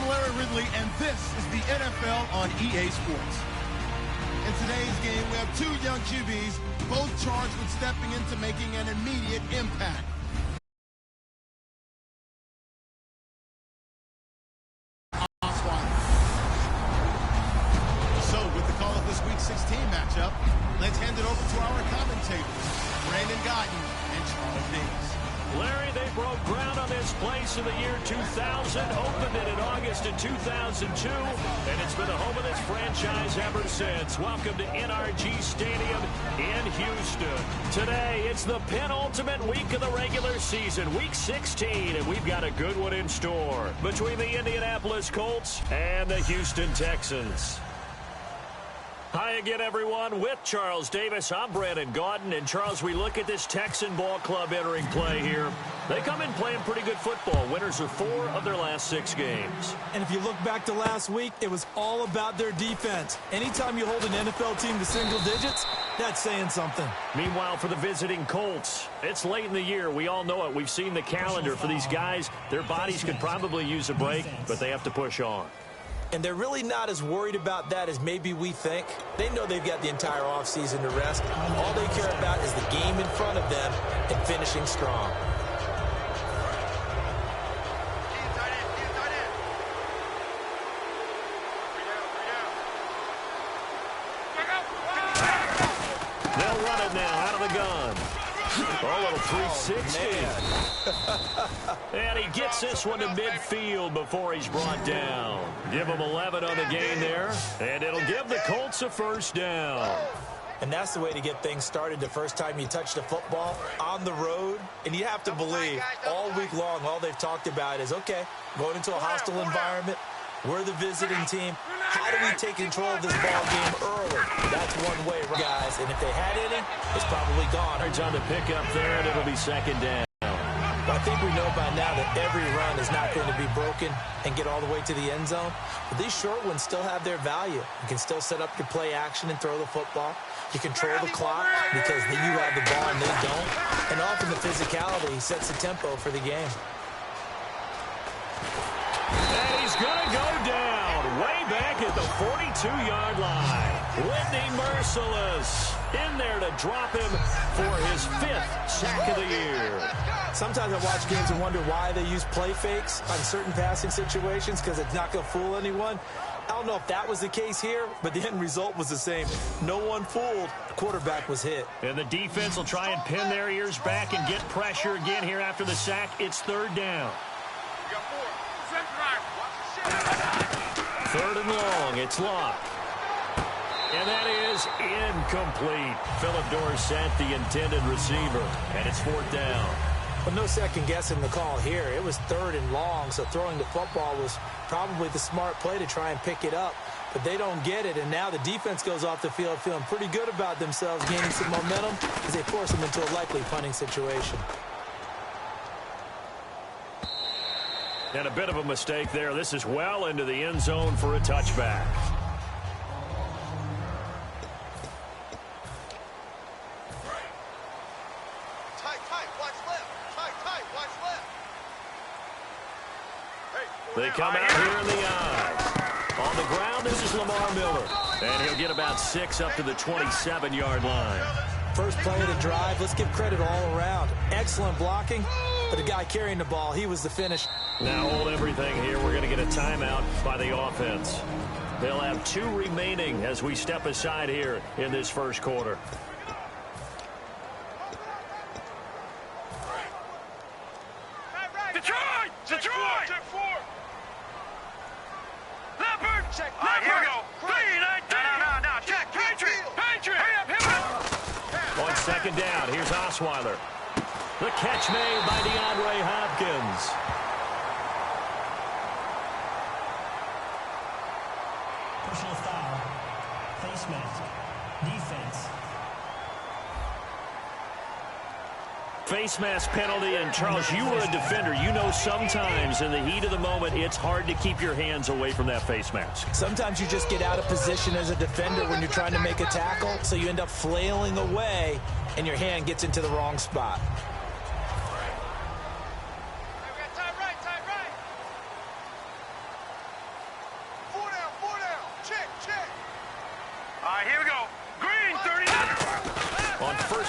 Larry Ridley, and this is the NFL on EA Sports. In today's game, we have two young QBs, both charged with stepping into making an immediate impact. So, with the call of this Week 16 matchup, let's hand it over to our commentators, Brandon Guyton and Charles Davis. Larry, they broke ground on this place in the year 2000, opened it in August of 2002, and it's been the home of this franchise ever since. Welcome to NRG Stadium in Houston. Today, it's the penultimate week of the regular season, Week 16, and we've got a good one in store between the Indianapolis Colts and the Houston Texans. Hi again, everyone. With Charles Davis, I'm Brandon Guyton. And, Charles, we look at this Texan ball club entering play here. They come in playing pretty good football. Winners of 4 of their last 6 games. And if you look back to last week, it was all about their defense. Anytime you hold an NFL team to single digits, that's saying something. Meanwhile, for the visiting Colts, it's late in the year. We all know it. We've seen the calendar for these guys. Their bodies could probably use a break, but they have to push on. And they're really not as worried about that as maybe we think. They know they've got the entire offseason to rest. All they care about is the game in front of them and finishing strong. They'll run it now out of the gun. Oh, a little 360. And he gets this one to midfield before he's brought down. Give him 11 on the game there, and it'll give the Colts a first down. And that's the way to get things started the first time you touch the football on the road. And you have to believe all week long, all they've talked about is, okay, going into a hostile environment. We're the visiting team. How do we take control of this ball game early? That's one way, guys. And if they had any, it's probably gone. It's on the pickup there, and it'll be second down. Well, I think we know by now that every run is not going to be broken and get all the way to the end zone. But these short ones still have their value. You can still set up your play action and throw the football. You control the clock because you have the ball and they don't. And often the physicality sets the tempo for the game. And he's going to go down way back at the 42-yard line. Whitney Merciless in there to drop him for his 5th sack of the year. Sometimes I watch games and wonder why they use play fakes on certain passing situations because it's not going to fool anyone. I don't know if that was the case here, but the end result was the same. No one fooled. The quarterback was hit. And the defense will try and pin their ears back and get pressure again here after the sack. It's 3rd down. 3rd and long. It's locked. And that is incomplete. Philip Dorsett, the intended receiver. And it's 4th down. But no second guessing the call here. It was 3rd and long, so throwing the football was probably the smart play to try and pick it up. But they don't get it, and now the defense goes off the field feeling pretty good about themselves, gaining some momentum as they force them into a likely punting situation. And a bit of a mistake there. This is well into the end zone for a touchback. They come out here in the eye. On the ground, this is Lamar Miller. And he'll get about 6 up to the 27-yard line. First play of the drive, let's give credit all around. Excellent blocking, but the guy carrying the ball, he was the finish. Now hold everything here. We're going to get a timeout by the offense. They'll have 2 remaining as we step aside here in this first quarter. Detroit! Detroit! Leopard! Leopard! Here we go. No. Check. Patriot! Hurry up! On 2nd down, here's Osweiler. The catch made by DeAndre Hopkins. Personal foul. Face mask. Defense. Face mask penalty, and Charles, you were a defender. You know sometimes in the heat of the moment, it's hard to keep your hands away from that face mask. Sometimes you just get out of position as a defender when you're trying to make a tackle, so you end up flailing away, and your hand gets into the wrong spot.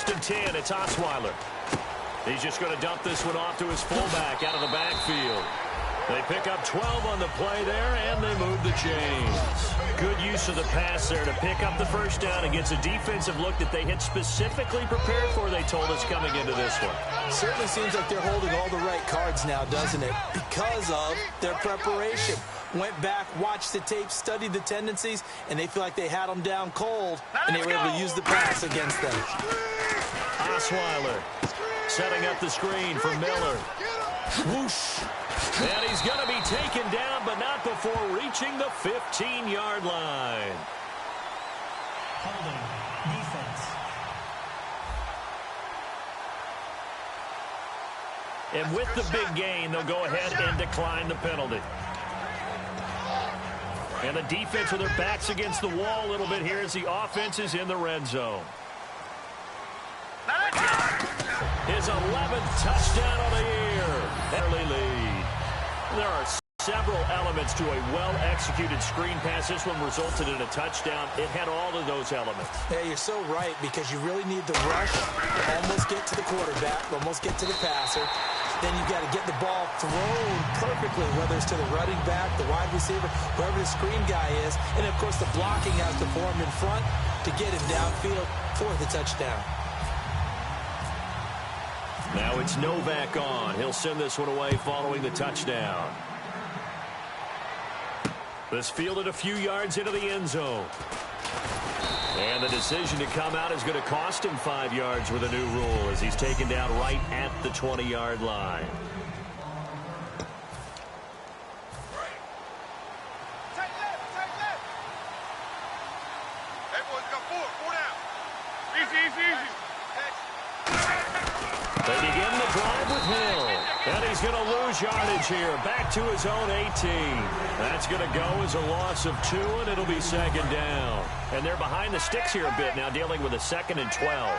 1st and 10. It's Osweiler. He's just going to dump this one off to his fullback out of the backfield. They pick up 12 on the play there, and they move the chains. Good use of the pass there to pick up the first down against a defensive look that they had specifically prepared for, they told us, coming into this one. Certainly seems like they're holding all the right cards now, doesn't it? Because of their preparation. Went back, watched the tape, studied the tendencies, and they feel like they had them down cold, and they were able to use the pass against them. Osweiler setting up the screen for Miller. Whoosh. And he's going to be taken down, but not before reaching the 15-yard line. Holding. Defense. And with the big gain, they'll go ahead and decline the penalty. And the defense with their backs against the wall a little bit here as the offense is in the red zone. His 11th touchdown of the year. Early lead. There are several elements to a well-executed screen pass. This one resulted in a touchdown. It had all of those elements. Yeah, you're so right, because you really need the rush, almost get to the quarterback, almost get to the passer. Then you've got to get the ball thrown perfectly, whether it's to the running back, the wide receiver, whoever the screen guy is. And, of course, the blocking has to form in front to get him downfield for the touchdown. Now it's Novak on. He'll send this one away following the touchdown. This fielded a few yards into the end zone. And the decision to come out is going to cost him 5 yards with a new rule as he's taken down right at the 20-yard line. They begin the drive with Hill. And he's going to lose yardage here. Back to his own 18. That's going to go as a loss of 2, and it'll be 2nd down. And they're behind the sticks here a bit now, dealing with a 2nd and 12.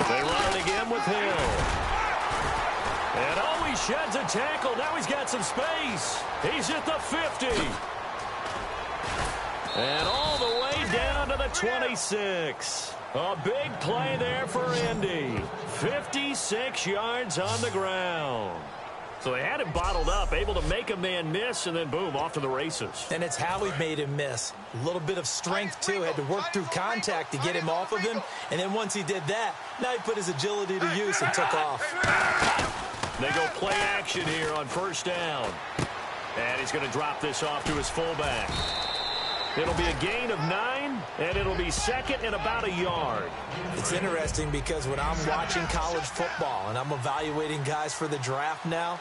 They run it again with Hill. And oh, he sheds a tackle. Now he's got some space. He's at the 50. And all the way down to the 26. A big play there for Indy. 56 yards on the ground. So they had him bottled up, able to make a man miss, and then boom, off to the races. And it's how he made him miss. A little bit of strength, too. Had to work through contact to get him off of him. And then once he did that, now he put his agility to use and took off. They go play action here on 1st down. And he's going to drop this off to his fullback. It'll be a gain of 9, and it'll be 2nd and about a yard. It's interesting because when I'm watching college football and I'm evaluating guys for the draft now,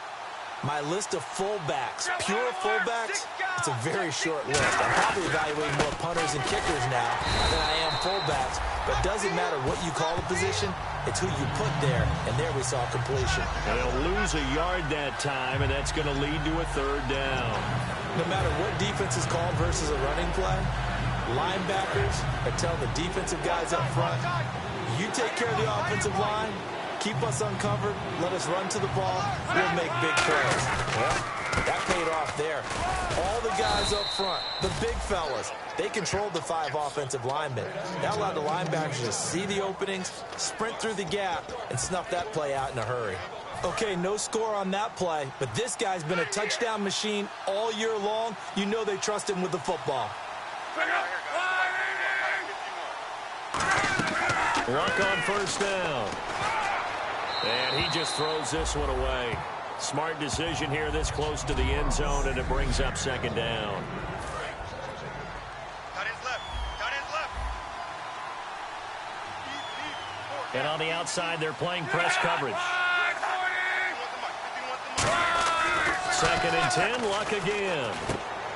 my list of fullbacks, pure fullbacks, it's a very short list. I'm probably evaluating more punters and kickers now than I am fullbacks. But it doesn't matter what you call the position, it's who you put there, and there we saw completion. And they'll lose a yard that time, and that's going to lead to a 3rd down. No matter what defense is called versus a running play, linebackers are telling the defensive guys up front, you take care of the offensive line, keep us uncovered, let us run to the ball, we'll make big plays. Well, that paid off there. All the guys up front, the big fellas, they controlled the 5 offensive linemen. That allowed the linebackers to see the openings, sprint through the gap, and snuff that play out in a hurry. Okay, no score on that play, but this guy's been a touchdown machine all year long. You know they trust him with the football. Luck on 1st down. And he just throws this one away. Smart decision here this close to the end zone, and it brings up 2nd down. And on the outside, they're playing press coverage. 2nd and 10, Luck again.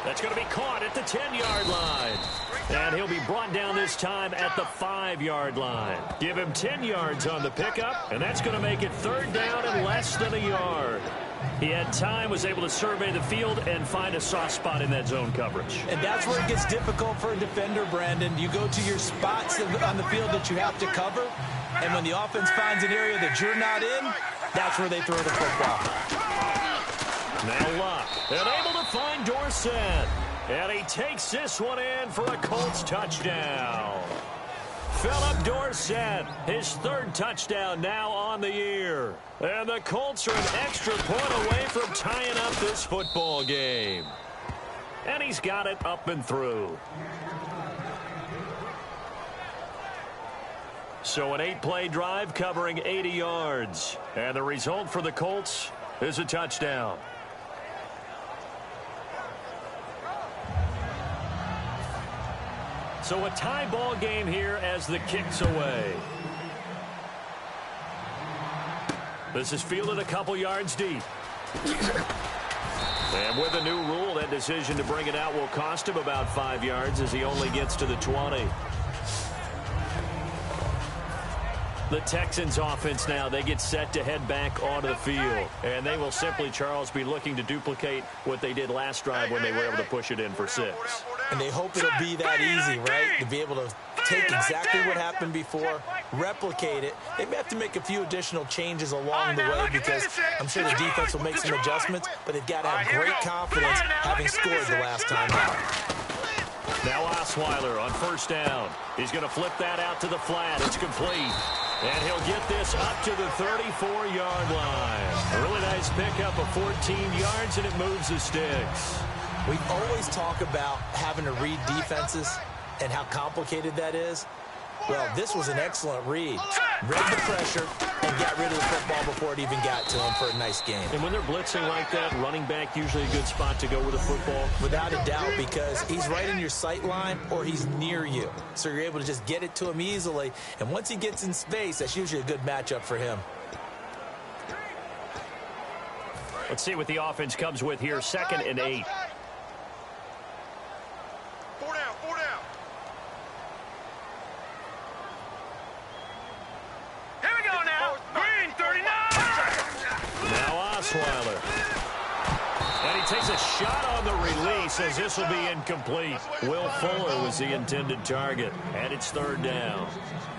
That's going to be caught at the 10-yard line. And he'll be brought down this time at the 5-yard line. Give him 10 yards on the pickup, and that's going to make it 3rd down and less than a yard. He had time, was able to survey the field and find a soft spot in that zone coverage. And that's where it gets difficult for a defender, Brandon. You go to your spots on the field that you have to cover, and when the offense finds an area that you're not in, that's where they throw the football. Now Luck, and able to find Dorsett. And he takes this one in for a Colts touchdown. Philip Dorsett, his third touchdown now on the year. And the Colts are an extra point away from tying up this football game. And he's got it up and through. So an 8-play drive covering 80 yards. And the result for the Colts is a touchdown. So a tie ball game here as the kick's away. This is fielded a couple yards deep. And with a new rule, that decision to bring it out will cost him about 5 yards as he only gets to the 20. The Texans offense now, they get set to head back onto the field. And they will simply, Charles, be looking to duplicate what they did last drive when they were able to push it in for 6. And they hope it'll be that easy, right? To be able to take exactly what happened before, replicate it. They may have to make a few additional changes along the way because I'm sure the defense will make some adjustments, but they've got to have great confidence having scored the last time out. Now Osweiler on first down. He's going to flip that out to the flat. It's complete. And he'll get this up to the 34-yard line. A really nice pickup of 14 yards, and it moves the sticks. We always talk about having to read defenses and how complicated that is. Well, this was an excellent read. Read the pressure and got rid of the football before it even got to him for a nice game. And when they're blitzing like that, running back usually a good spot to go with the football? Without a doubt, because he's right in your sight line or he's near you. So you're able to just get it to him easily. And once he gets in space, that's usually a good matchup for him. Let's see what the offense comes with here. 2nd and 8. Osweiler. And he takes a shot on the release as this will be incomplete. Will Fuller was the intended target, and it's 3rd down.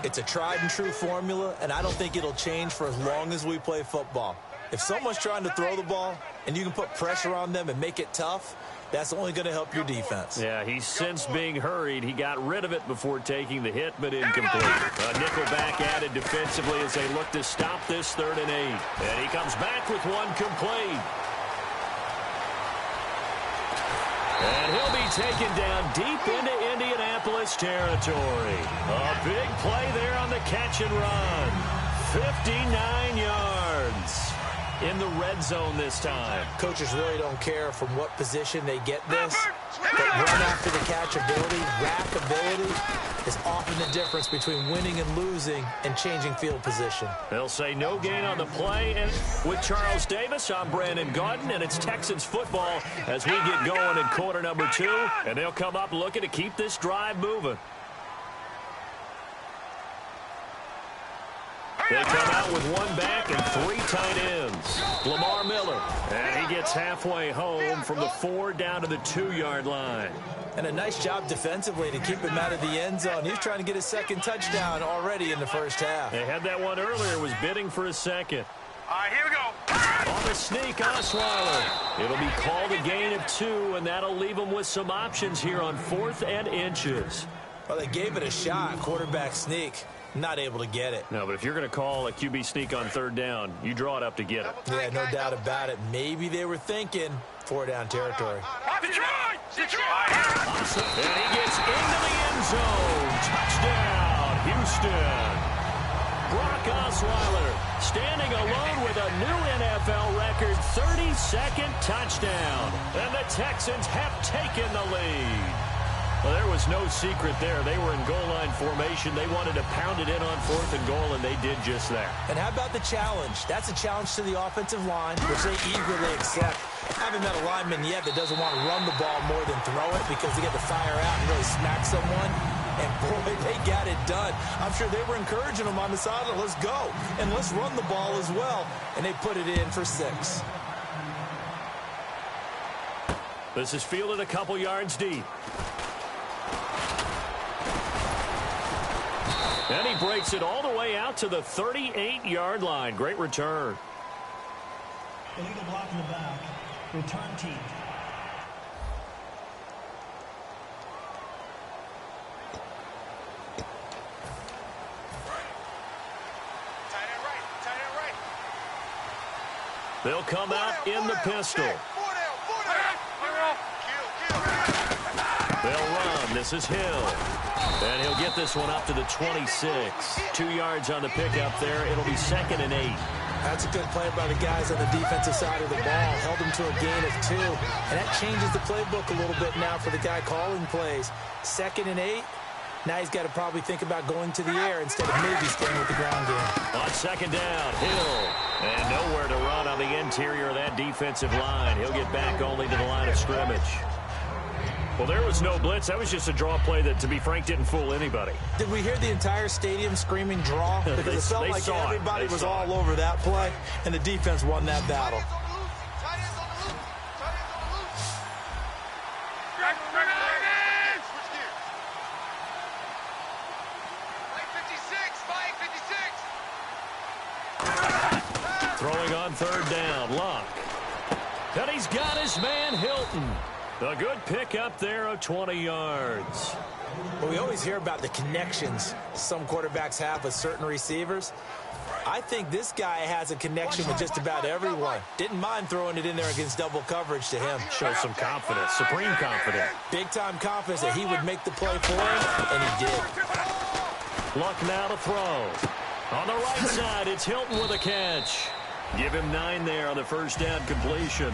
It's a tried and true formula, and I don't think it'll change for as long as we play football. If someone's trying to throw the ball and you can put pressure on them and make it tough, that's only going to help your defense. Yeah, he's since being hurried. He got rid of it before taking the hit, but incomplete. A nickel back added defensively as they look to stop this 3rd and 8. And he comes back with one complete. And he'll be taken down deep into Indianapolis territory. A big play there on the catch and run. 59 yards. In the red zone this time. Coaches really don't care from what position they get this, but run after the catch ability, rack ability is often the difference between winning and losing and changing field position. They'll say no gain on the play. And with Charles Davis, I'm Brandon Gaudin, and it's Texans football as we get going in quarter number 2. And they'll come up looking to keep this drive moving. They come out with one back and 3 tight ends. Lamar Miller. And he gets halfway home from the 4 down to the 2-yard line. And a nice job defensively to keep him out of the end zone. He was trying to get his 2nd touchdown already in the first half. They had that one earlier, was bidding for a 2nd. All right, here we go. On the sneak, Osweiler. It'll be called a gain of 2, and that'll leave them with some options here on 4th and inches. Well, they gave it a shot, quarterback sneak. Not able to get it. No, but if you're going to call a QB sneak on 3rd down, you draw it up to get it. Yeah, no doubt about it. Maybe they were thinking 4-down territory. Detroit! Awesome. And he gets into the end zone. Touchdown, Houston. Brock Osweiler standing alone with a new NFL record 32nd touchdown. And the Texans have taken the lead. Well, there was no secret there. They were in goal line formation. They wanted to pound it in on 4th and goal, and they did just that. And how about the challenge? That's a challenge to the offensive line, which they eagerly accept. I haven't met a lineman yet that doesn't want to run the ball more than throw it because they get to fire out and really smack someone. And, boy, they got it done. I'm sure they were encouraging them on the sideline. Let's go, and let's run the ball as well. And they put it in for 6. This is fielded a couple yards deep. And he breaks it all the way out to the 38-yard line. Great return. Illegal block in the back. Return team. They'll come out in the pistol. They'll run. This is Hill. And he'll get this one up to the 26. 2 yards on the pickup there. It'll be 2nd and 8. That's a good play by the guys on the defensive side of the ball. Held them to a gain of 2. And that changes the playbook a little bit now for the guy calling plays. 2nd and 8. Now he's got to probably think about going to the air instead of maybe staying with the ground game. On 2nd down, Hill. And nowhere to run on the interior of that defensive line. He'll get back only to the line of scrimmage. Well, there was no blitz. That was just a draw play that, to be frank, didn't fool anybody. Did we hear the entire stadium screaming draw? Because it felt like everybody was all over that play, and the defense won that battle. Throwing on 3rd down, Luck. And he's got his man, Hilton. A good pickup there of 20 yards. Well, we always hear about the connections some quarterbacks have with certain receivers. I think this guy has a connection with just about everyone. Didn't mind throwing it in there against double coverage to him. Shows some confidence, supreme confidence. Big-time confidence that he would make the play for him, and he did. Luck now to throw. On the right side, it's Hilton with a catch. Give him 9 there on the 1st down completion.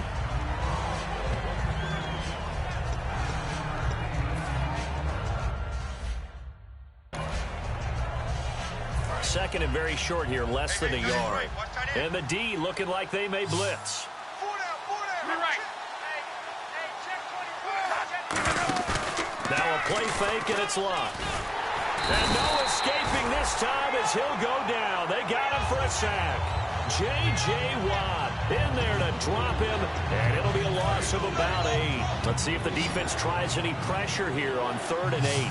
2nd and very short here, less than a yard. And the D looking like they may blitz. Now a play fake, and it's Luck. And no escaping this time as he'll go down. They got him for a sack. J.J. Watt in there to drop him, and it'll be a loss of about 8. Let's see if the defense tries any pressure here on 3rd and 8.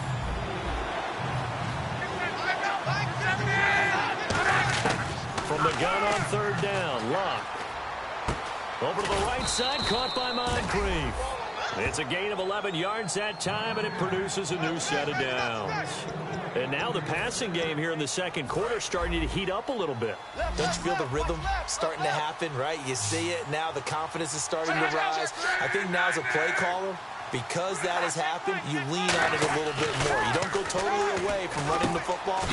From the gun on 3rd down, Luck. Over to the right side, caught by Moncrief. It's a gain of 11 yards that time, and it produces a new set of downs. And now the passing game here in the 2nd quarter starting to heat up a little bit. Don't you feel the rhythm starting to happen, right? You see it. Now the confidence is starting to rise. I think now as a play caller, because that has happened, you lean on it a little bit more. You don't go totally away from running the football,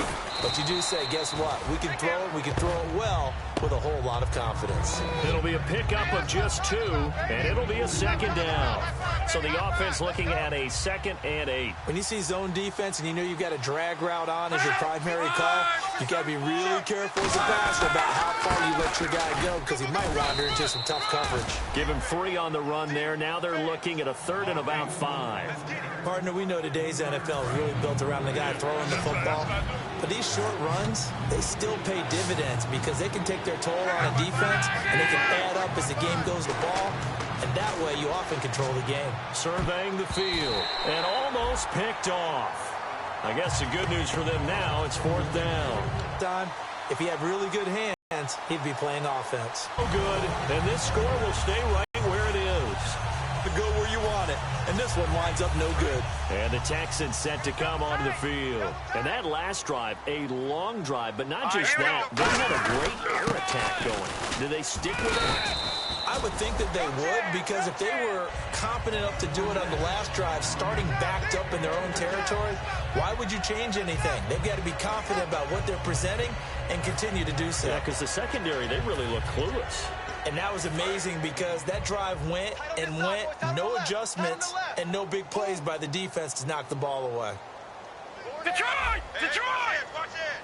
but you do say, guess what? We can throw it. We can throw it well with a whole lot of confidence. It'll be a pickup of just 2, and it'll be a 2nd down. So the offense looking at a 2nd and 8. When you see zone defense and you know you've got a drag route on as your primary call, you've got to be really careful as a passer about how far you let your guy go because he might wander into some tough coverage. Give him 3 on the run there. Now they're looking at a 3rd and about 5. Partner, we know today's NFL is really built around the guy throwing the football. But these short runs, they still pay dividends because they can take their toll on a defense and they can add up as the game goes to ball. And that way you often control the game. Surveying the field and almost picked off. I guess the good news for them now, it's 4th down. Don, if he had really good hands, he'd be playing offense. Oh, good. And this score will stay right where it is. To go where you want it. And this one winds up no good. And the Texans set to come onto the field. And that last drive, a long drive, but not just that. They had a great air attack going. Did they stick with it? I would think that they would, because if they were competent enough to do it on the last drive, starting backed up in their own territory, why would you change anything? They've got to be confident about what they're presenting and continue to do so. Yeah, because the secondary, they really look clueless. And that was amazing because that drive went and went, no adjustments and no big plays by the defense to knock the ball away. Detroit! Detroit! Watch it!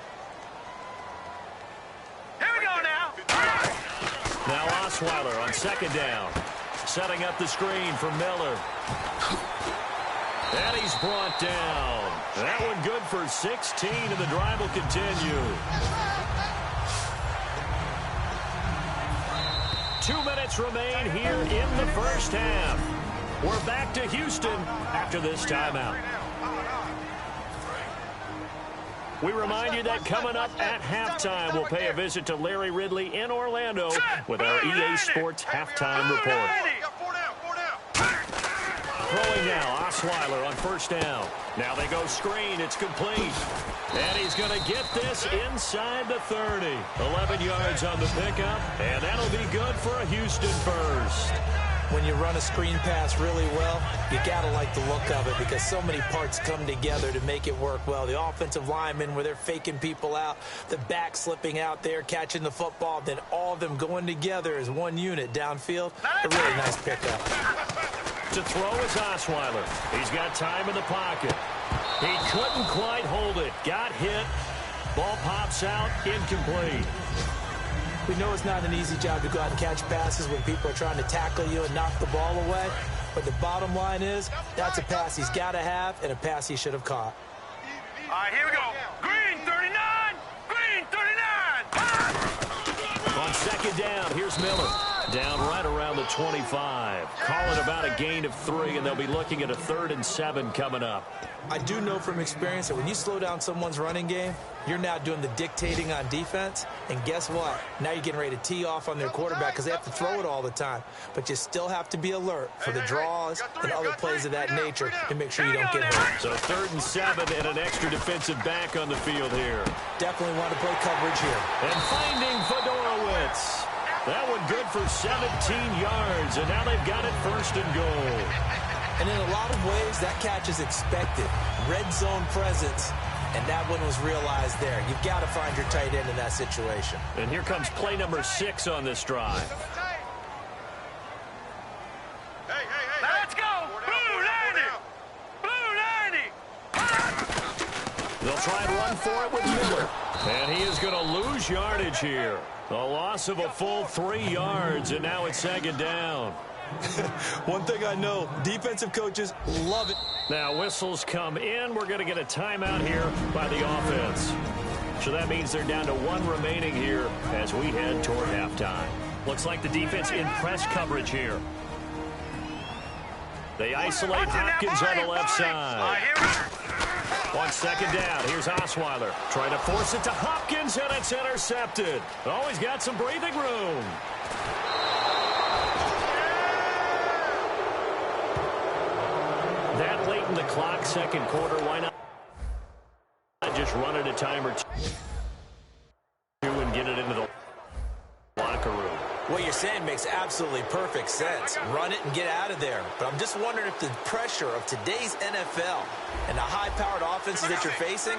Here we go now! Now Osweiler on 2nd down. Setting up the screen for Miller. And he's brought down. That one good for 16, and the drive will continue. 2 minutes remain here in the 1st half. We're back to Houston after this timeout. We remind you that coming up at halftime, we'll pay a visit to Larry Ridley in Orlando with our EA Sports Halftime Report. Throwing now, Osweiler on first down. Now they go screen. It's complete. And he's going to get this inside the 30. 11 yards on the pickup, and that'll be good for a Houston first. When you run a screen pass really well, you got to like the look of it because so many parts come together to make it work well. The offensive linemen, where they're faking people out, the back slipping out there, catching the football, then all of them going together as one unit downfield. A really nice pickup. To throw is Osweiler. He's got time in the pocket. He couldn't quite hold it. Got hit. Ball pops out, incomplete. We know it's not an easy job to go out and catch passes when people are trying to tackle you and knock the ball away. But the bottom line is, that's a pass he's got to have and a pass he should have caught. All right, here we go. Green 39! Green 39! On second down, here's Miller. Down right around the 25. Call it about a gain of 3, and they'll be looking at a 3rd and 7 coming up. I do know from experience that when you slow down someone's running game, you're now doing the dictating on defense. And guess what? Now you're getting ready to tee off on their quarterback because they have to throw it all the time. But you still have to be alert for the draws and other plays of that nature to make sure you don't get hurt. So 3rd and 7 and an extra defensive back on the field here. Definitely want to play coverage here. And finding Fedorowicz. That one good for 17 yards, and now they've got it 1st and goal. And in a lot of ways, that catch is expected. Red zone presence, and that one was realized there. You've got to find your tight end in that situation. And here comes play number 6 on this drive. Let's go! Blue 90! Blue 90! They'll try and run for it with Miller. And he is going to lose yardage here. A loss of a full 3 yards, and now it's 2nd down. One thing I know, defensive coaches love it. Now whistles come in. We're going to get a timeout here by the offense. So that means they're down to 1 remaining here as we head toward halftime. Looks like the defense in press coverage here. They isolate Hopkins on the left side. On 2nd down, here's Osweiler. Trying to force it to Hopkins, and it's intercepted. Oh, he's got some breathing room. That late in the clock, 2nd quarter, why not just run it a time or 2 and get it into the locker room? What you're saying makes absolutely perfect sense. Run it and get out of there. But I'm just wondering if the pressure of today's NFL and the high-powered offenses that you're facing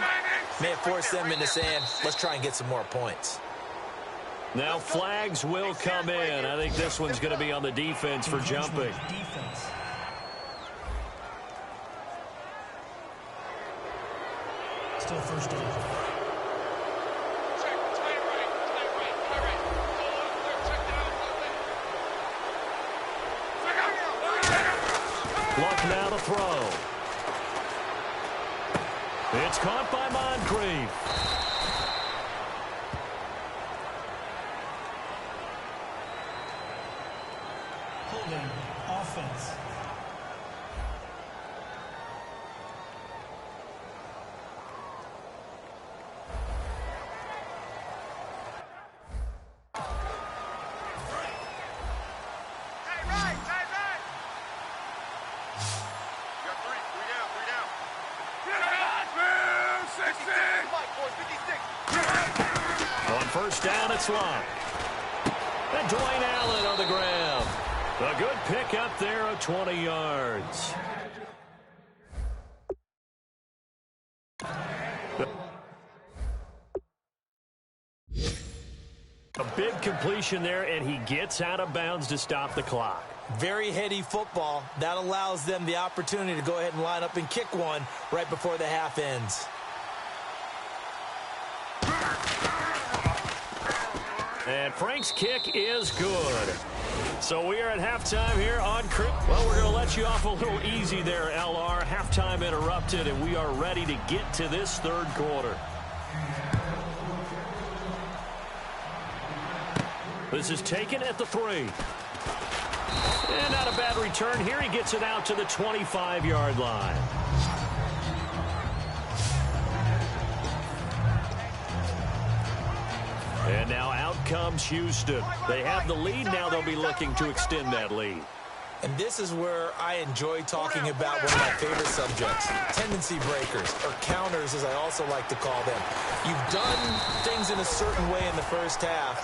may have forced them into saying, let's try and get some more points. Now flags will come in. I think this one's going to be on the defense for jumping. Still 1st down. Luck now to throw. It's caught by Moncrief. Holding offense. On 1st down, it's Luck. And Dwayne Allen on the ground. A good pick up there of 20 yards. A big completion there, and he gets out of bounds to stop the clock. Very heady football. That allows them the opportunity to go ahead and line up and kick one right before the half ends. And Frank's kick is good. So we are at halftime here on Crip. Well, we're going to let you off a little easy there, LR. Halftime interrupted, and we are ready to get to this 3rd quarter. This is taken at the 3. And not a bad return here. He gets it out to the 25-yard line. And now out comes Houston. They have the lead. Now they'll be looking to extend that lead. And this is where I enjoy talking about one of my favorite subjects, tendency breakers, or counters as I also like to call them. You've done things in a certain way in the first half,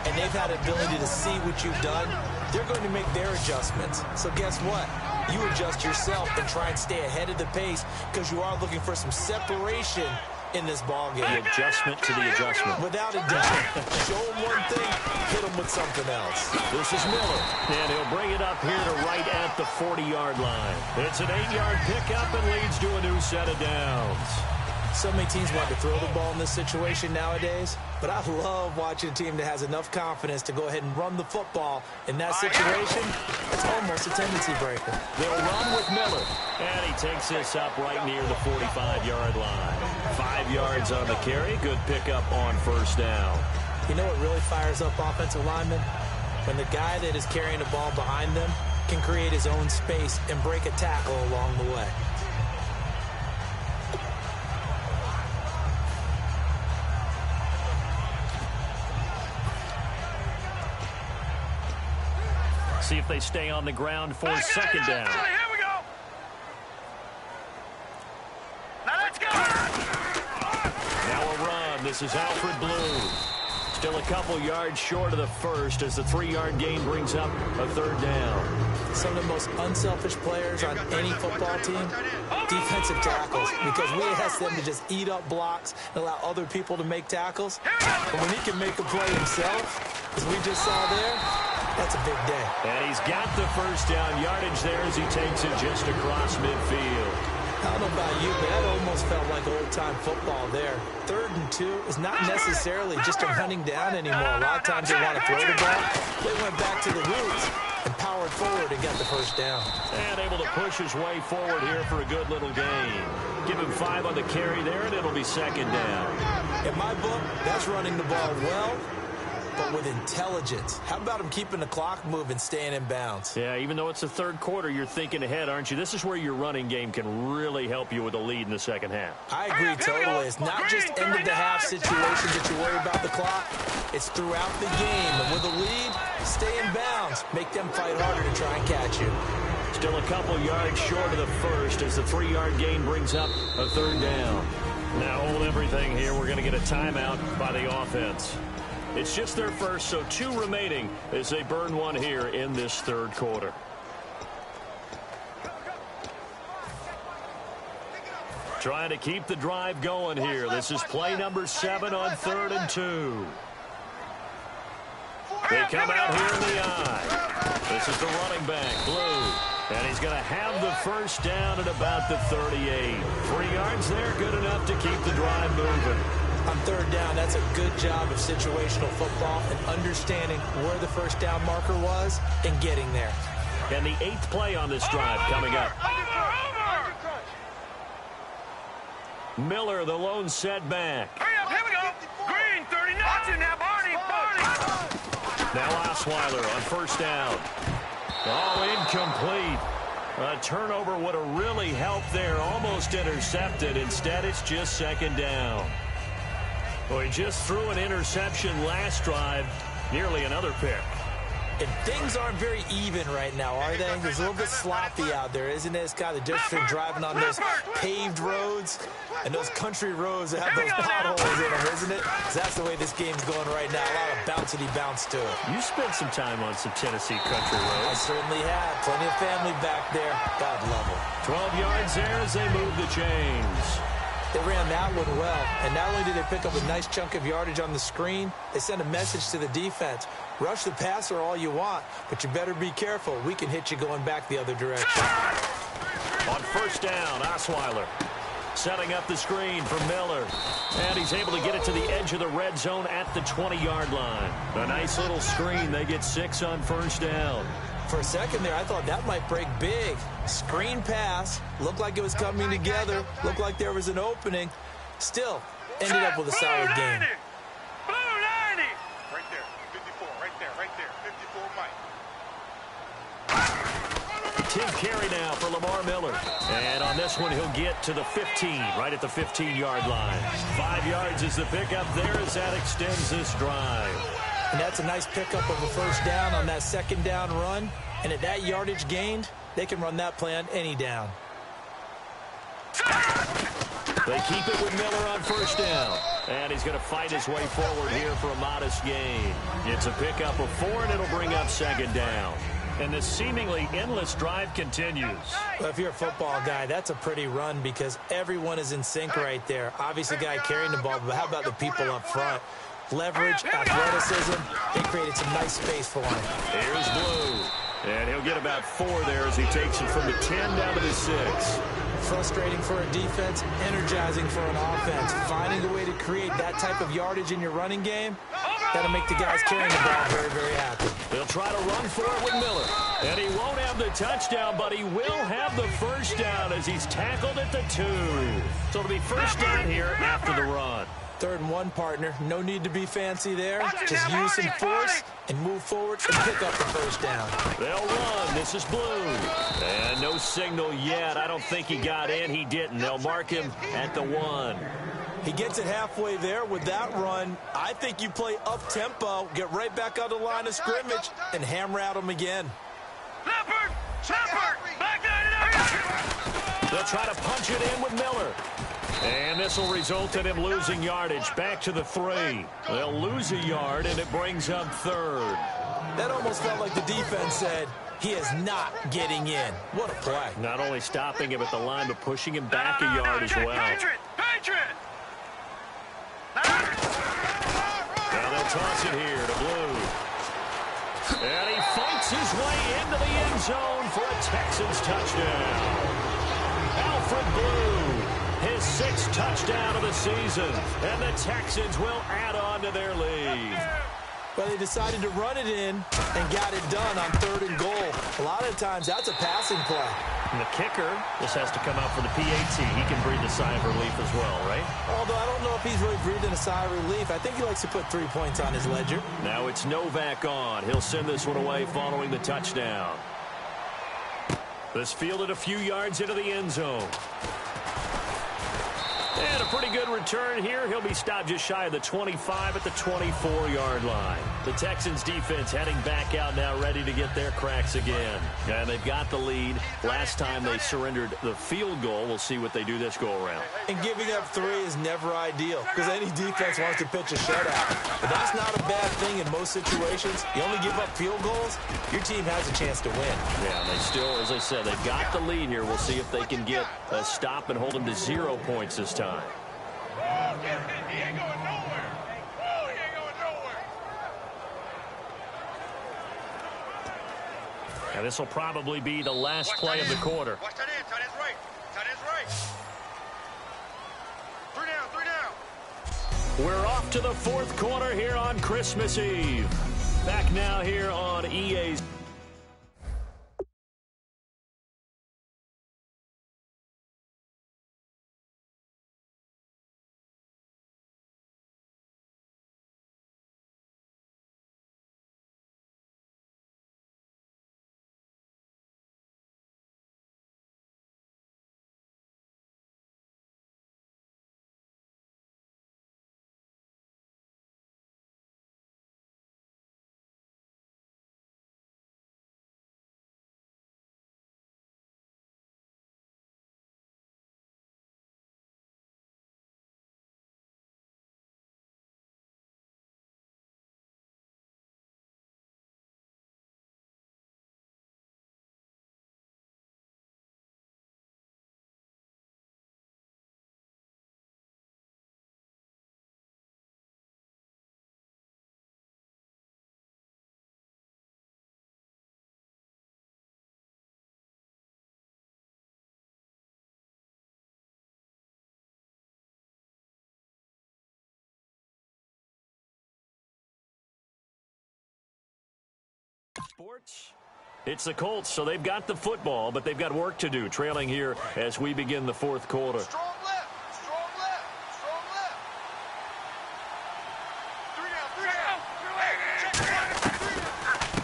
and they've had the ability to see what you've done. They're going to make their adjustments. So guess what? You adjust yourself and try and stay ahead of the pace because you are looking for some separation in this ball game. The adjustment to the adjustment. Without a doubt. Show him one thing, hit him with something else. This is Miller, and he'll bring it up here to right at the 40-yard line. It's an 8-yard pickup and leads to a new set of downs. So many teams want to throw the ball in this situation nowadays, but I love watching a team that has enough confidence to go ahead and run the football. In that situation, it's almost a tendency breaker. They'll run with Miller, and he takes this up right near the 45-yard line. 5 yards on the carry, good pickup on first down. You know what really fires up offensive linemen? When the guy that is carrying the ball behind them can create his own space and break a tackle along the way. See if they stay on the ground for second down. Here we go. Now let's go. Now a run. This is Alfred Blue. Still a couple yards short of the first as the 3-yard gain brings up a third down. Some of the most unselfish players on any football team, defensive tackles, because we ask them to just eat up blocks and allow other people to make tackles. But when he can make a play himself, as we just saw there, that's a big day. And he's got the first down yardage there as he takes it just across midfield. I don't know about you, but that almost felt like old-time football there. 3rd and 2 is not necessarily just a running down anymore. A lot of times they want to throw the ball. They went back to the roots and powered forward and got the first down. And able to push his way forward here for a good little gain. Give him 5 on the carry there, and it'll be second down. In my book, that's running the ball well, but with intelligence. How about him keeping the clock moving, staying in bounds? Yeah, even though it's the third quarter, you're thinking ahead, aren't you? This is where your running game can really help you with a lead in the second half. I agree totally. It's not just end-of-the-half situations that you worry about the clock. It's throughout the game. And with a lead, stay in bounds. Make them fight harder to try and catch you. Still a couple yards short of the first as the 3-yard gain brings up a third down. Now hold everything here. We're going to get a timeout by the offense. It's just their first, so 2 remaining as they burn one here in this third quarter. Trying to keep the drive going here. This is play number 7 on 3rd and 2. They come out here in the eye. This is the running back, Blue. And he's going to have the first down at about the 38. 3 yards there, good enough to keep the drive moving. On 3rd down, that's a good job of situational football and understanding where the first down marker was and getting there. And the 8th play on this drive coming up. Miller, the lone setback. Hurry up, here we go. Green, 39. Watch it now, Barney. Now Osweiler on first down. Oh, incomplete. A turnover would have really helped there. Almost intercepted. Instead, it's just second down. Well, he just threw an interception last drive. Nearly another pick. And things aren't very even right now, are they? It's a little bit sloppy out there, isn't it? It's kind of just between driving on those paved roads and those country roads that have those potholes in them, isn't it? 'Cause that's the way this game's going right now. A lot of bouncy bounce to it. You spent some time on some Tennessee country I roads. certainly have. Plenty of family back there. God love them. 12 yards there as they move the chains. They ran that one well, and not only did they pick up a nice chunk of yardage on the screen, they sent a message to the defense. Rush the passer all you want, but you better be careful. We can hit you going back the other direction. On first down, Osweiler setting up the screen for Miller. And he's able to get it to the edge of the red zone at the 20-yard line. A nice little screen. They get 6 on first down. For a second there, I thought that might break big. Screen pass. Looked like it was coming together. Looked like there was an opening. Still, ended up with a solid game. Blue 90. Right there. 54. Right there. 54 Mike. Team carry now for Lamar Miller. And on this one, he'll get to the 15, right at the 15-yard line. 5 yards is the pickup there as that extends this drive. And that's a nice pickup of a first down on that second down run. And at that yardage gained, they can run that play on any down. They keep it with Miller on first down. And he's going to fight his way forward here for a modest gain. It's a pickup of 4, and it'll bring up second down. And this seemingly endless drive continues. Well, if you're a football guy, that's a pretty run because everyone is in sync right there. Obviously, the guy carrying the ball, but how about the people up front? Leverage, athleticism, they created some nice space for him. Here's Blue. And he'll get about 4 there as he takes it from the 10 down to the 6. Frustrating for a defense, energizing for an offense. Finding a way to create that type of yardage in your running game, that'll make the guys carrying the ball very, very happy. They'll try to run for it with Miller. And he won't have the touchdown, but he will have the first down as he's tackled at the 2. So it'll be first down here after the run. 3rd and 1, partner. No need to be fancy there. Just use some force and move forward and pick up the first down. They'll run. This is Blue. And no signal yet. I don't think he got in. He didn't. They'll mark him at the 1. He gets it halfway there with that run. I think you play up-tempo, get right back on the line of scrimmage, and hammer at him again. Leopard! Back 99! They'll try to punch it in with Miller. And this will result in him losing yardage back to the 3. They'll lose a yard, and it brings up 3rd. That almost felt like the defense said, he is not getting in. What a play. Not only stopping him at the line, but pushing him back a yard as well. Patriot! Now they'll toss it here to Blue. And he fights his way into the end zone for a Texans touchdown. Alfred Blue, his 6th touchdown of the season. And the Texans will add on to their lead. But they decided to run it in and got it done on 3rd and goal. A lot of times, that's a passing play. And the kicker, this has to come out for the PAT. He can breathe a sigh of relief as well, right? Although I don't know if he's really breathing a sigh of relief. I think he likes to put 3 points on his ledger. Now it's Novak on. He'll send this one away following the touchdown. This fielded a few yards into the end zone. And a pretty good return here. He'll be stopped just shy of the 25 at the 24-yard line. The Texans defense heading back out now, ready to get their cracks again. And they've got the lead. Last time they surrendered the field goal. We'll see what they do this go-around. And giving up 3 is never ideal because any defense wants to pitch a shutout. But that's not a bad thing in most situations. You only give up field goals, your team has a chance to win. Yeah, and they still, as I said, they've got the lead here. We'll see if they can get a stop and hold them to 0 points this time. He ain't going nowhere. Oh, he ain't going nowhere. Now, this will probably be the last play of the quarter. Watch that in. Tight end's right. Tight end's right. 3 down. We're off to the 4th quarter here on Christmas Eve. Back now here on EA's. Sports. It's the Colts, so they've got the football, but they've got work to do, trailing here as we begin the 4th quarter. Strong left. Strong left. Strong left. 3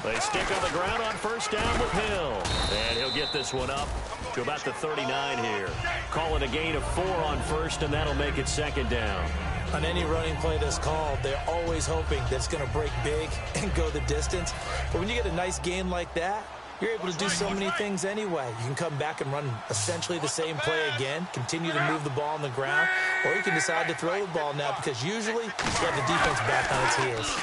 down. They stick on the ground on first down with Hill. And he'll get this one up to about the 39 here. Calling a gain of 4 on first, and that'll make it second down. On any running play that's called, they're always hoping that it's going to break big and go the distance. But when you get a nice gain like that, you're able to do so many things anyway. You can come back and run essentially the same play again, continue to move the ball on the ground, or you can decide to throw the ball now because usually you have the defense back on its heels.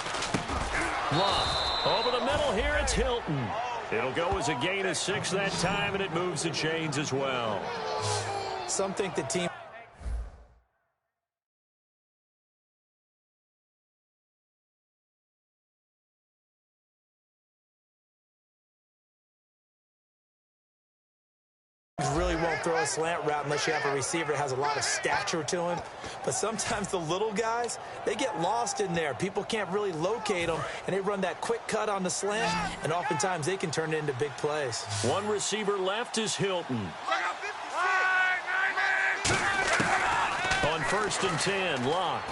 Love. Over the middle here, it's Hilton. It'll go as a gain of 6 that time, and it moves the chains as well. Some think the team really won't throw a slant route unless you have a receiver that has a lot of stature to him. But sometimes the little guys, they get lost in there. People can't really locate them, and they run that quick cut on the slant, and oftentimes they can turn it into big plays. One receiver left is Hilton. On 1st and 10, Locke.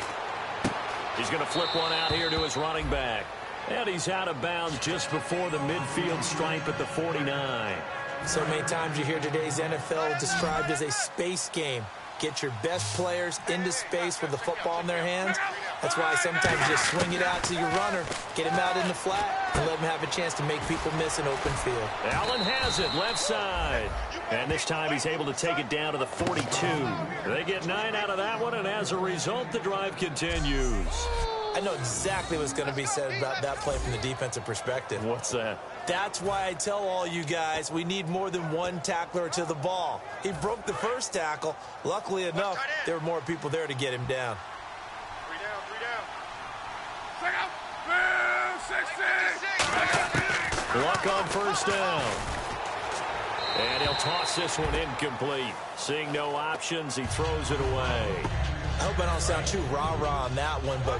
He's going to flip one out here to his running back. And he's out of bounds just before the midfield stripe at the 49. So many times you hear today's NFL described as a space game. Get your best players into space with the football in their hands. That's why sometimes you just swing it out to your runner, get him out in the flat, and let him have a chance to make people miss an open field. Allen has it, left side. And this time he's able to take it down to the 42. They get 9 out of that one, and as a result, the drive continues. I know exactly what's going to be said about that play from the defensive perspective. What's that? That's why I tell all you guys we need more than one tackler to the ball. He broke the first tackle. Luckily enough, there were more people there to get him down. 3 down. Luck on 1st down. And he'll toss this one incomplete. Seeing no options, he throws it away. I hope I don't sound too rah-rah on that one, but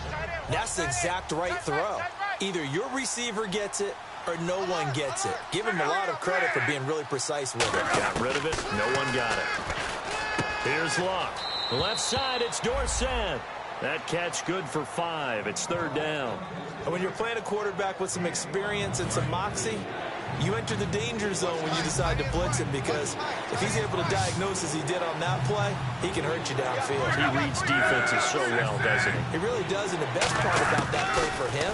that's the exact right throw. Either your receiver gets it or no one gets it. Give him a lot of credit for being really precise with it. Got rid of it. No one got it. Here's Luck. Left side, it's Dorsett. That catch good for 5. It's 3rd down. And when you're playing a quarterback with some experience and some moxie, you enter the danger zone when you decide to blitz him, because if he's able to diagnose as he did on that play, he can hurt you downfield. He reads defenses so well, doesn't he? He really does, and the best part about that play for him,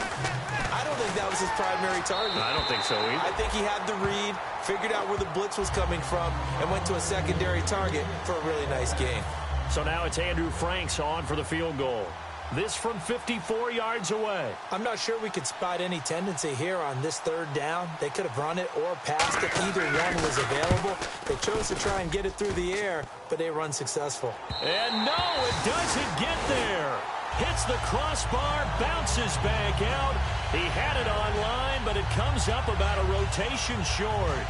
I don't think that was his primary target. I don't think so either. I think he had the read, figured out where the blitz was coming from, and went to a secondary target for a really nice gain. So now it's Andrew Franks on for the field goal. This from 54 yards away. I'm not sure we could spot any tendency here on this 3rd down. They could have run it or passed it. Either one was available. They chose to try and get it through the air, but they were unsuccessful. And no, it doesn't get there. Hits the crossbar, bounces back out. He had it online, but it comes up about a rotation short.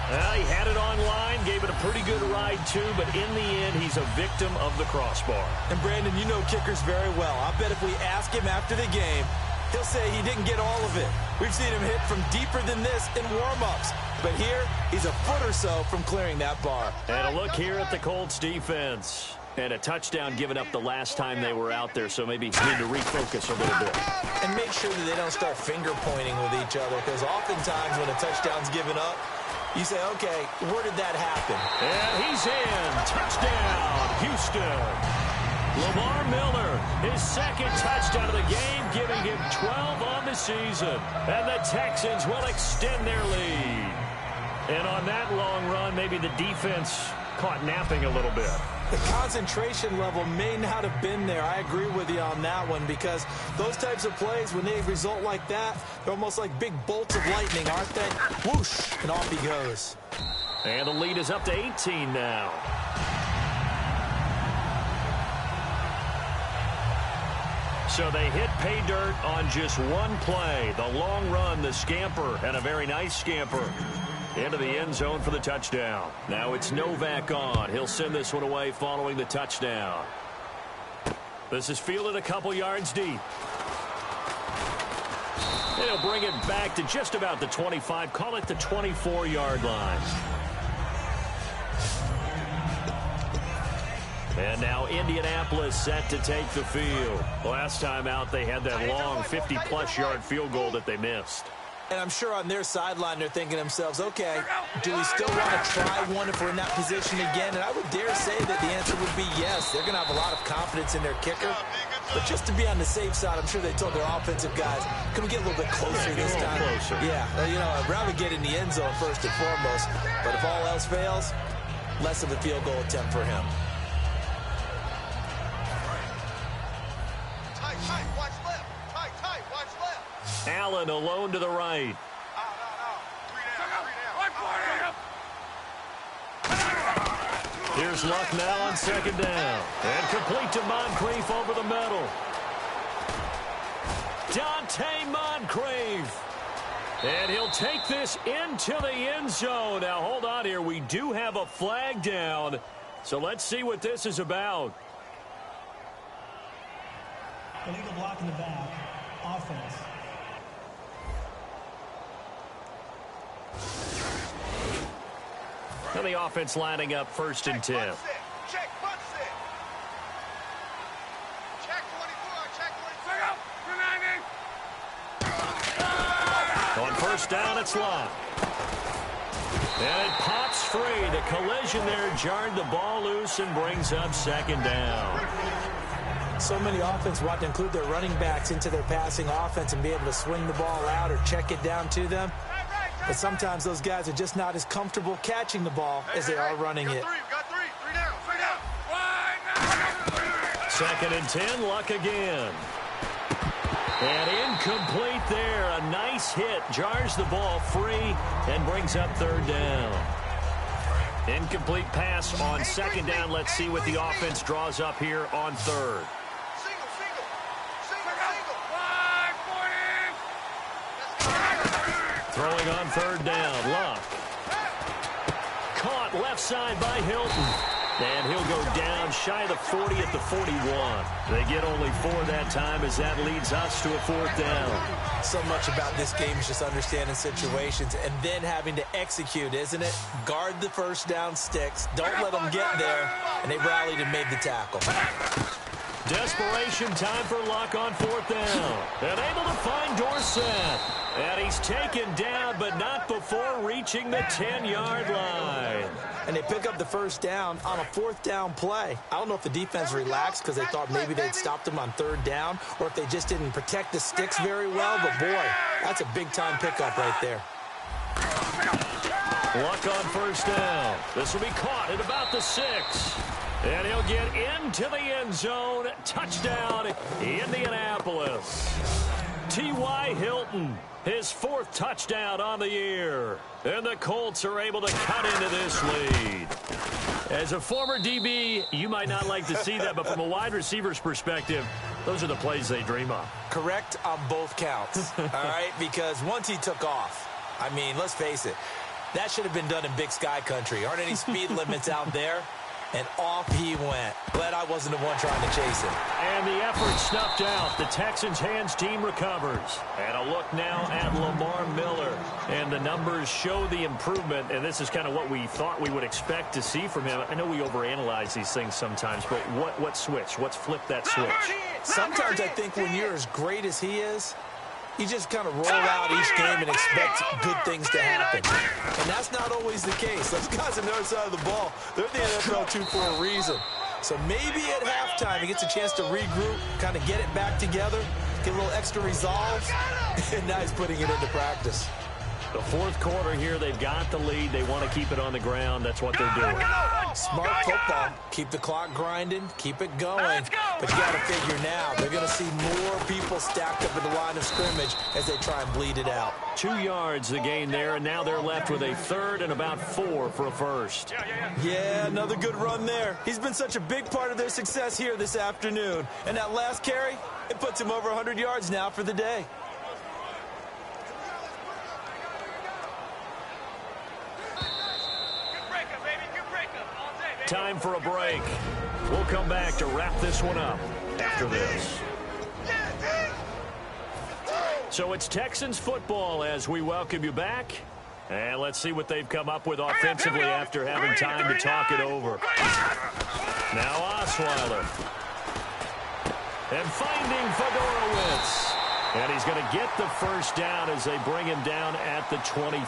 He had it online, gave it a pretty good ride too, but in the end, he's a victim of the crossbar. And Brandon, you know kickers very well. I bet if we ask him after the game, he'll say he didn't get all of it. We've seen him hit from deeper than this in warm-ups. But here, he's a foot or so from clearing that bar. And a look here at the Colts defense. And a touchdown given up the last time they were out there, so maybe need to refocus a little bit. And make sure that they don't start finger-pointing with each other, because oftentimes when a touchdown's given up, you say, okay, where did that happen? And he's in. Touchdown, Houston. Lamar Miller, his 2nd touchdown of the game, giving him 12 on the season. And the Texans will extend their lead. And on that long run, maybe the defense caught napping a little bit. The concentration level may not have been there. I agree with you on that one, because those types of plays, when they result like that, they're almost like big bolts of lightning, aren't they? Whoosh, and off he goes. And the lead is up to 18 now. So they hit pay dirt on just one play. The long run, the scamper, and a very nice scamper into the end zone for the touchdown. Now it's Novak on. He'll send this one away following the touchdown. This is fielded a couple yards deep. And he'll bring it back to just about the 25. Call it the 24-yard line. And now Indianapolis set to take the field. Last time out, they had that long 50-plus yard field goal that they missed. And I'm sure on their sideline they're thinking to themselves, okay, do we still want to try one if we're in that position again? And I would dare say that the answer would be yes. They're going to have a lot of confidence in their kicker. But just to be on the safe side, I'm sure they told their offensive guys, can we get a little bit closer this time? Yeah, well, you know, I'd rather get in the end zone first and foremost. But if all else fails, less of a field goal attempt for him. Tight, watch left. Tight, watch left. Allen alone to the right. No. 3 down. Here's Luck now on second down. And complete to Moncrief over the middle. Dante Moncrief. And he'll take this into the end zone. Now, hold on here. We do have a flag down. So let's see what this is about. Illegal block in the back. Offense. Now the offense lining up 1st and 10. Check, punch it. Check 24, check 24. On 1st down, it's Luck. And it pops free. The collision there jarred the ball loose and brings up 2nd down. So many offenses want to include their running backs into their passing offense and be able to swing the ball out or check it down to them. But sometimes those guys are just not as comfortable catching the ball as they are running it. Got three. 3 down. 2nd and 10, Luck again. And incomplete there. A nice hit. Jars the ball free and brings up 3rd down. Incomplete pass on 2nd down. Let's see what the offense draws up here on 3rd. Throwing on 3rd down. Luck. Caught left side by Hilton. And he'll go down shy of the 40 at the 41. They get only 4 that time as that leads us to a 4th down. So much about this game is just understanding situations and then having to execute, isn't it? Guard the 1st down sticks. Don't let them get there. And they rallied and made the tackle. Desperation time for Luck on 4th down. And able to find Dorsett. And he's taken down, but not before reaching the 10-yard line. And they pick up the 1st down on a 4th down play. I don't know if the defense relaxed because they thought maybe they'd stopped him on 3rd down or if they just didn't protect the sticks very well. But, boy, that's a big-time pickup right there. Luck on 1st down. This will be caught at about the 6. And he'll get into the end zone. Touchdown, Indianapolis. T.Y. Hilton, his 4th touchdown on the year. And the Colts are able to cut into this lead. As a former DB, you might not like to see that, but from a wide receiver's perspective, those are the plays they dream of. Correct on both counts, all right? Because once he took off, I mean, let's face it, that should have been done in Big Sky country. Aren't any speed limits out there? And off he went. Glad I wasn't the one trying to chase him. And the effort snuffed out. The Texans' hands team recovers. And a look now at Lamar Miller. And the numbers show the improvement. And this is kind of what we thought we would expect to see from him. I know we overanalyze these things sometimes, but what switch? What's flipped that switch? Sometimes I think when you're as great as he is, you just kind of roll out each game and expect good things to happen. And that's not always the case. Those guys on the other side of the ball, they're the NFL 2 for a reason. So maybe at halftime he gets a chance to regroup, kind of get it back together, get a little extra resolve, and now he's putting it into practice. The 4th quarter here, they've got the lead. They want to keep it on the ground. That's what they're doing. Smart football. Keep the clock grinding. Keep it going. But you got to figure now, they're going to see more people stacked up in the line of scrimmage as they try and bleed it out. 2 yards the gain there, and now they're left with a 3rd and about 4 for a 1st. Yeah, another good run there. He's been such a big part of their success here this afternoon. And that last carry, it puts him over 100 yards now for the day. Time for a break. We'll come back to wrap this one up after this. So it's Texans football as we welcome you back. And let's see what they've come up with offensively after having time to talk it over. Now Osweiler. And finding Fedorowicz. And he's going to get the first down as they bring him down at the 23.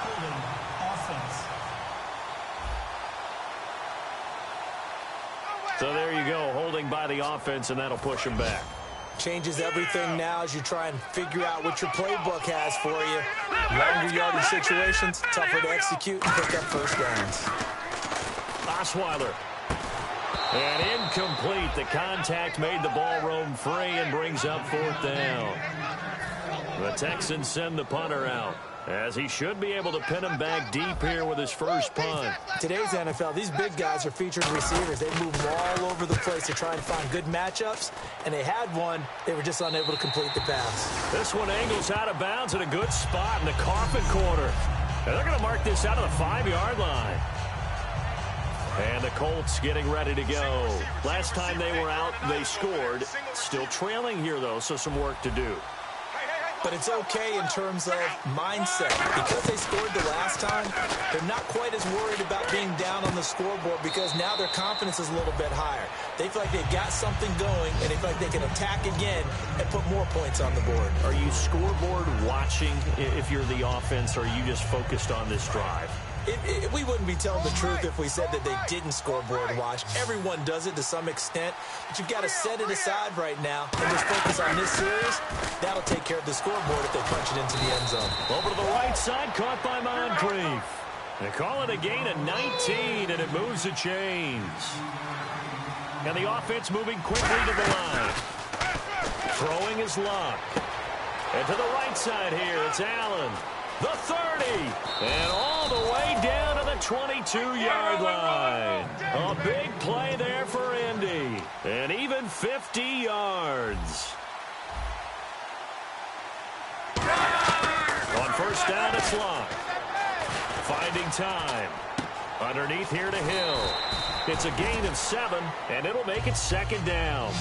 Holding offense. So there you go, holding by the offense, and that'll push him back. Changes everything now as you try and figure out what your playbook has for you. Longer yardage situations, tougher to execute and pick up first downs. Osweiler. And incomplete. The contact made the ball roam free and brings up fourth down. The Texans send the punter out, as he should be able to pin him back deep here with his first punt. Today's NFL, these big guys are featured receivers. They move them all over the place to try and find good matchups, and they had one. They were just unable to complete the pass. This one angles out of bounds at a good spot in the coffin corner. And they're going to mark this out of the 5-yard line. And the Colts getting ready to go. Last time they were out, they scored. Still trailing here, though, so some work to do. But it's okay in terms of mindset. Because they scored the last time, they're not quite as worried about being down on the scoreboard because now their confidence is a little bit higher. They feel like they've got something going, and they feel like they can attack again and put more points on the board. Are you scoreboard watching if you're the offense, or are you just focused on this drive? We wouldn't be telling the truth if we said that they didn't scoreboard watch. Everyone does it to some extent, but you've got to set it aside right now and just focus on this series. That'll take care of the scoreboard if they punch it into the end zone. Over to the right side, caught by Moncrief. They call it a gain of 19, and it moves the chains. And the offense moving quickly to the line. Throwing his luck. And to the right side here, it's Allen. The 30, and all the way down to the 22-yard line. A big play there for Indy, and even 50 yards. On first down, it's Locke. Finding time. Underneath here to Hill. It's a gain of 7, and it'll make it second down.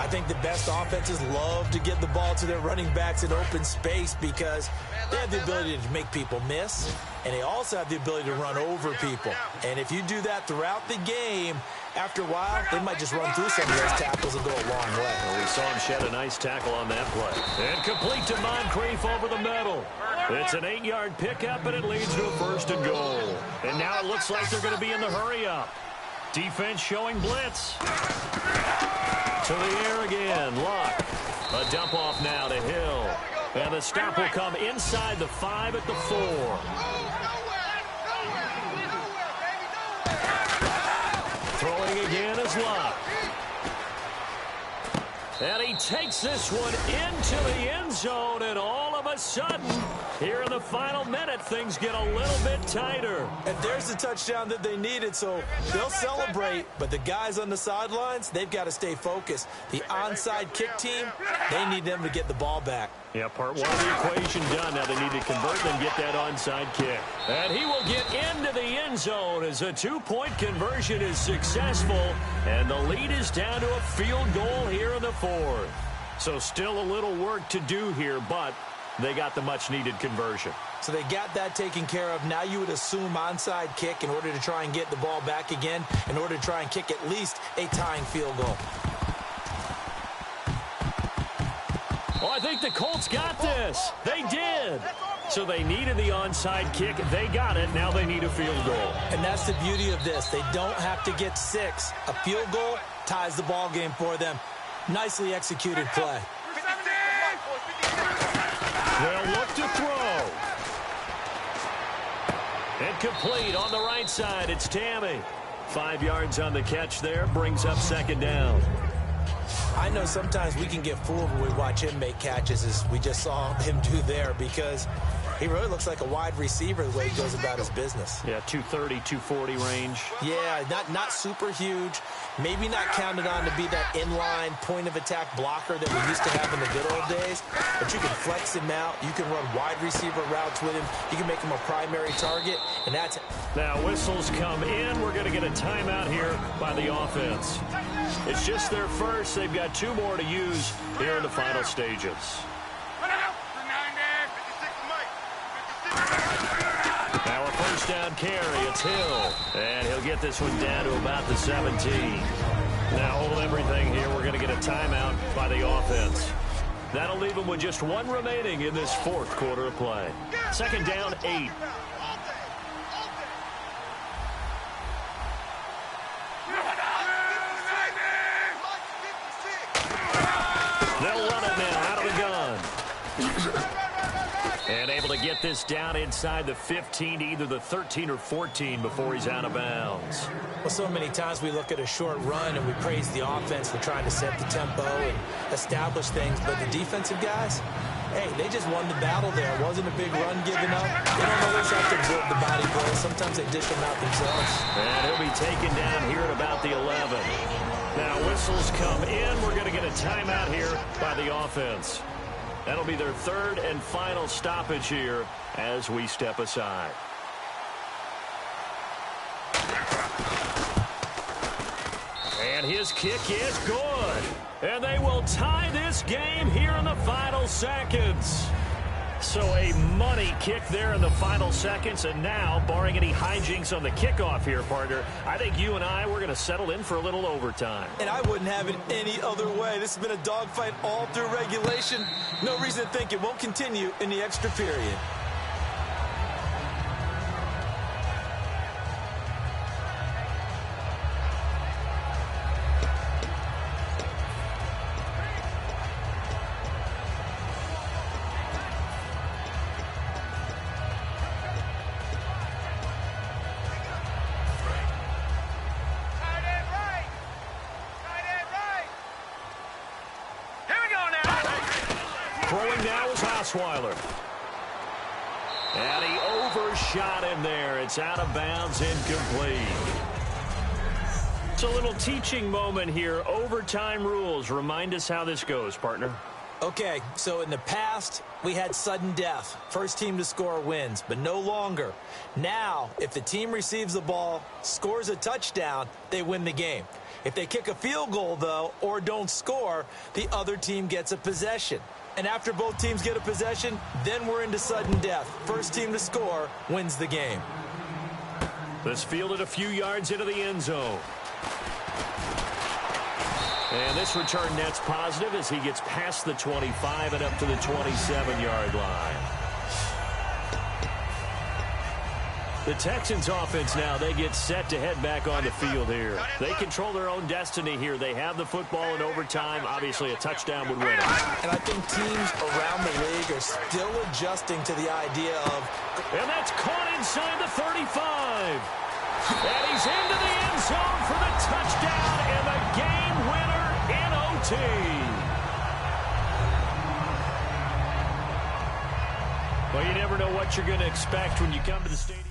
I think the best offenses love to get the ball to their running backs in open space because they have the ability to make people miss, and they also have the ability to run over people. And if you do that throughout the game, after a while, they might just run through some of those tackles and go a long way. Well, we saw him shed a nice tackle on that play. And complete to Moncrief over the middle. It's an 8-yard pickup, and it leads to a first and goal. And now it looks like they're going to be in the hurry-up. Defense showing blitz. To the air again, Luck. A dump off now to Hill. And the stop will come inside the 5 at the 4. Throwing again is Luck. And he takes this one into the end zone, and all of a sudden, here in the final minute, things get a little bit tighter. And there's the touchdown that they needed, so they'll celebrate, but the guys on the sidelines, they've got to stay focused. The onside kick team, they need them to get the ball back. Yeah, part one of the equation done. Now they need to convert and get that onside kick. And he will get into the end zone as a 2-point conversion is successful. And the lead is down to a field goal here in the 4th. So still a little work to do here, but they got the much-needed conversion. So they got that taken care of. Now you would assume onside kick in order to try and get the ball back again, in order to try and kick at least a tying field goal. Oh, I think the Colts got this. They did. So they needed the onside kick. They got it. Now they need a field goal. And that's the beauty of this. They don't have to get 6. A field goal ties the ball game for them. Nicely executed play. They'll look to throw. And complete on the right side. It's Tammy. 5 yards on the catch there. Brings up second down. I know sometimes we can get fooled when we watch him make catches, as we just saw him do there, because he really looks like a wide receiver the way he goes about his business. Yeah, 230, 240 range. Yeah, not super huge. Maybe not counted on to be that inline point-of-attack blocker that we used to have in the good old days. But you can flex him out. You can run wide receiver routes with him. You can make him a primary target, and that's it. Now whistles come in. We're going to get a timeout here by the offense. It's just their first. They've got 2 more to use here in the final stages. Now a first down carry. It's Hill. And he'll get this one down to about the 17. Now hold everything here. We're going to get a timeout by the offense. That'll leave them with just one remaining in this fourth quarter of play. Second down, 8. They'll run it now out of the gun. And able to get this down inside the 15, either the 13 or 14 before he's out of bounds. Well, so many times we look at a short run and we praise the offense for trying to set the tempo and establish things. But the defensive guys, hey, they just won the battle there. It wasn't a big run given up. They don't always have to absorb the body blows. Sometimes they dish them out themselves. And he'll be taken down here at about the 11. Now whistles come in. We're going to get a timeout here by the offense. That'll be their third and final stoppage here as we step aside. And his kick is good. And they will tie this game here in the final seconds. So a money kick there in the final seconds. And now, barring any hijinks on the kickoff here, partner, I think you and we're going to settle in for a little overtime. And I wouldn't have it any other way. This has been a dogfight all through regulation. No reason to think it won't continue in the extra period. Throwing now is Osweiler. And he overshot him there. It's out of bounds, incomplete. It's a little teaching moment here. Overtime rules. Remind us how this goes, partner. Okay, so in the past, we had sudden death. First team to score wins, but no longer. Now, if the team receives the ball, scores a touchdown, they win the game. If they kick a field goal, though, or don't score, the other team gets a possession. And after both teams get a possession, then we're into sudden death. First team to score wins the game. This fielded a few yards into the end zone. And this return net's positive as he gets past the 25 and up to the 27-yard line. The Texans offense now, they get set to head back on the field here. They control their own destiny here. They have the football in overtime. Obviously, a touchdown would win it. And I think teams around the league are still adjusting to the idea of... And that's caught inside the 35. And he's into the end zone for the touchdown and the game winner in OT. Well, you never know what you're going to expect when you come to the stadium.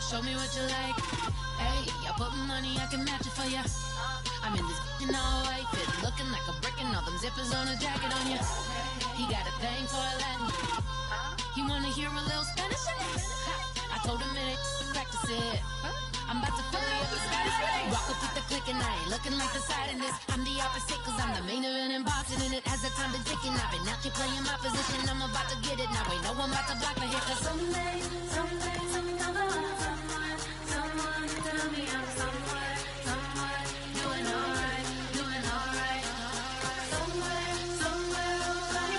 Show me what you like. Hey, I put money, I can match it for ya. I'm in this all white fit, looking like a brick and all them zippers on a jacket on ya. He got a thing for a Latin. He wanna hear a little Spanish? I told him it ain't practice it. I'm about to fill me up with Spanish. Rock with the click and I ain't looking like the side in this. the time been ticking. I've been out here playing my position. I'm about to get it now. Ain't no one about to block me here. Cause someday, someone tell me I'm somewhere doing alright. Somewhere, somebody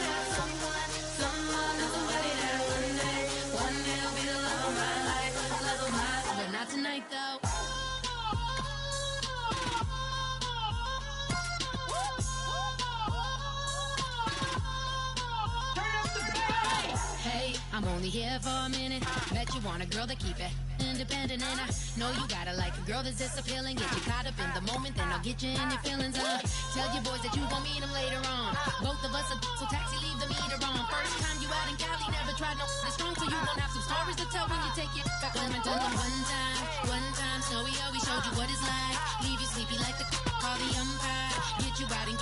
that one day will be the love of my life, but not tonight though. Hey, I'm only here for a minute. Bet you want a girl to keep it independent, and I know you gotta like a girl that's this appealing. Get you caught up in the moment, then I'll get you in your feelings. Tell your boys that you gon' meet them later on. Both of us are so taxi, leave the meter on. First time you out in Cali, never tried no strong, so you gon' have some stories to tell when you take it back home and tell them one time, Snowy always showed you what it's like. Leave you sleepy like the call the umpire. Get you out in